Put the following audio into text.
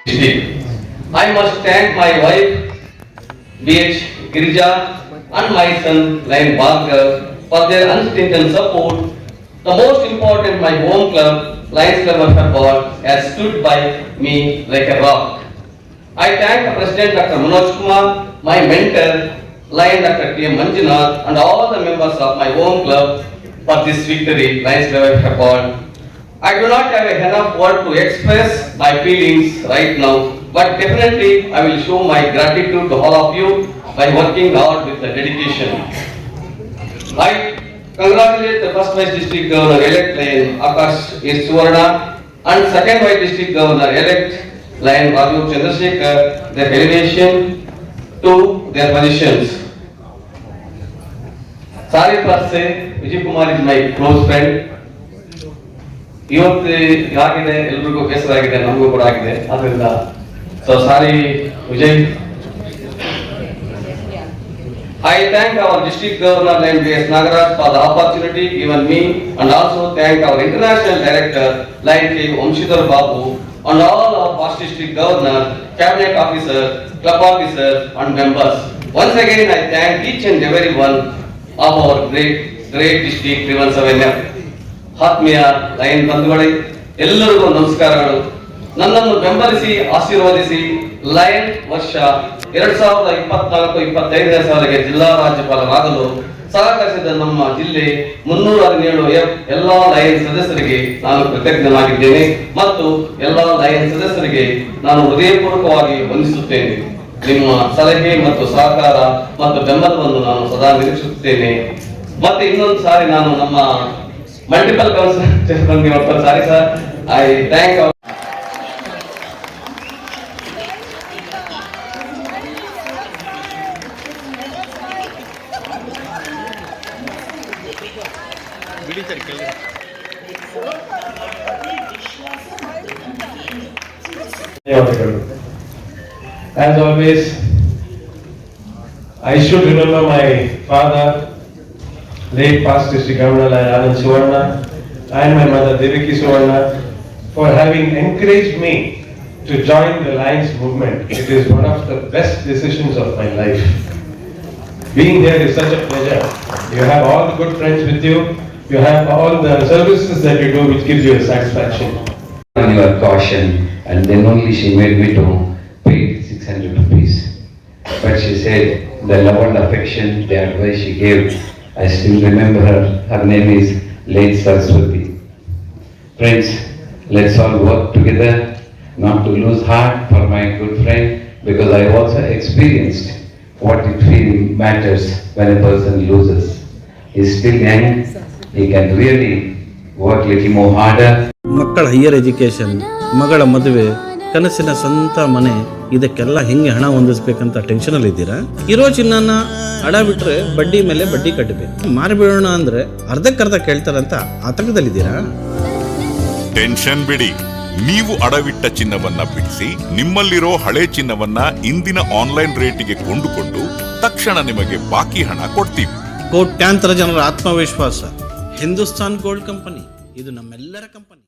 district. I must thank my wife, BH Girija, and my son, Lion Bhargav, for their unstinted support. The most important, my home club, Lions Club of Football, has stood by me like a rock. I thank the President Dr. Manoj Kumar, my mentor, Lion Dr. T. M. Manjunath, and all the members of my home club for this victory, Lions Club of Football. I do not have enough word to express my feelings right now, but definitely I will show my gratitude to all of you by working hard with the dedication. I congratulate the first Vice District Governor elect Lion Akash S. Suvarna and second Vice District Governor elect Lion Raju Chandrasekhar their elevation to their positions. Sorry for say, Vijay Kumar is my close friend. ಇವತ್ತು ಆಗಿದೆ, ಎಲ್ರಿಗೂ ಬೇಸರ ಆಗಿದೆ, ನಮಗೂ ಕೂಡ ಆಗಿದೆ. ಆದ್ರಿಂದ ಸಾರಿ Vijay. I thank our district governor Lion B.S. Nagaraj for the opportunity given me, and also thank our international director Lion K. Vamshidhar Babu and all our past district governor, cabinet officers, club officers and members. Once again I thank each and every one of our great district Trivansavenam. ಆತ್ಮೀಯ lion ಬಂಧುಗಳೇ, ಎಲ್ಲರಿಗೂ ನಮಸ್ಕಾರಗಳು. ನನ್ನನ್ನು ಬೆಂಬಲಿಸಿ ಆಶೀರ್ವದಿಸಿ lion ವರ್ಷ 2024-25ನೇ ಸಾಲಿಗೆ ಜಿಲ್ಲಾ ರಾಜ್ಯಪಾಲರಾಗಲು ಸಹಕರಿಸಿದ ನಮ್ಮ ಜಿಲ್ಲೆ 317 ಎಲ್ಲಾ ಲಯನ್ ಸದಸ್ಯರಿಗೆ ನಾನು ಕೃತಜ್ಞನಾಗಿದ್ದೇನೆ ಮತ್ತು ಎಲ್ಲಾ ಲಯನ್ ಸದಸ್ಯರಿಗೆ ನಾನು ಹೃದಯಪೂರ್ವಕವಾಗಿ ವಂದಿಸುತ್ತೇನೆ. ನಿಮ್ಮ ಸಲಹೆ ಮತ್ತು ಸಹಕಾರ ಮತ್ತು ಬೆಂಬಲವನ್ನು ನಾನು ಸದಾ ನಿರೀಕ್ಷಿಸುತ್ತೇನೆ. ಮತ್ತೆ ಇನ್ನೊಂದು ಸಾರಿ ನಾನು ನಮ್ಮ multiple council, sorry sir, I thank our as always, I should remember my father, late past District Governor Anand Suvarna, and my mother Devaki Suvarna, for having encouraged me to join the Lions movement. It is one of the best decisions of my life. Being here is such a pleasure. You have all the good friends with you. You have all the services that you do, which gives you a satisfaction. Your caution, and then only she made me to pay 600 rupees. But she said the love and affection, the advice she gave, I still remember her. Her name is late Saraswati. Friends, let's all work together not to lose heart for my good friend, because I also experienced what it really matters when a person loses. He's still young, he can really work little more harder. ಮಕ್ಕಳ higher education, ಮಗಳ ಮದುವೆ, ಕನಸಿನ ಸ್ವಂತ ಮನೆ, ಇದಕ್ಕೆಲ್ಲ ಹೆಂಗೆ ಹಣ ಹೊಂದಿಸ್ಬೇಕಂತ ಟೆನ್ಷನಲ್ಲಿ ಇದ್ದೀರಾ? ಇರೋ ಚಿನ್ನನ ಅಡ ಬಿಟ್ರೆ ಬಡ್ಡಿ ಮೇಲೆ ಬಡ್ಡಿ ಕಟ್ಟಬೇಕು. ಮಾರಿಬಿಡೋಣ ಅಂದ್ರೆ ಅರ್ಧಕ್ಕರ್ಧ ಕೇಳ್ತಾರಂತ ಆತಂಕದಲ್ಲಿದ್ದೀರಾ? ಟೆನ್ಷನ್ ಬಿಡಿ, ನೀವು ಅಡವಿಟ್ಟ ಚಿನ್ನವನ್ನ ಬಿಡಿಸಿ ನಿಮ್ಮಲ್ಲಿರೋ ಹಳೆ ಚಿನ್ನವನ್ನ ಇಂದಿನ ಆನ್ಲೈನ್ ರೇಟಿಗೆ ಕೊಂಡುಕೊಂಡು ತಕ್ಷಣ ನಿಮಗೆ ಬಾಕಿ ಹಣ ಕೊಡ್ತೀವಿ. ಕೋಟ್ಯಾಂತರ ಜನರ ಆತ್ಮವಿಶ್ವಾಸ ಹಿಂದೂಸ್ತಾನ್ ಗೋಲ್ಡ್ ಕಂಪನಿ, ಇದು ನಮ್ಮೆಲ್ಲರ ಕಂಪನಿ.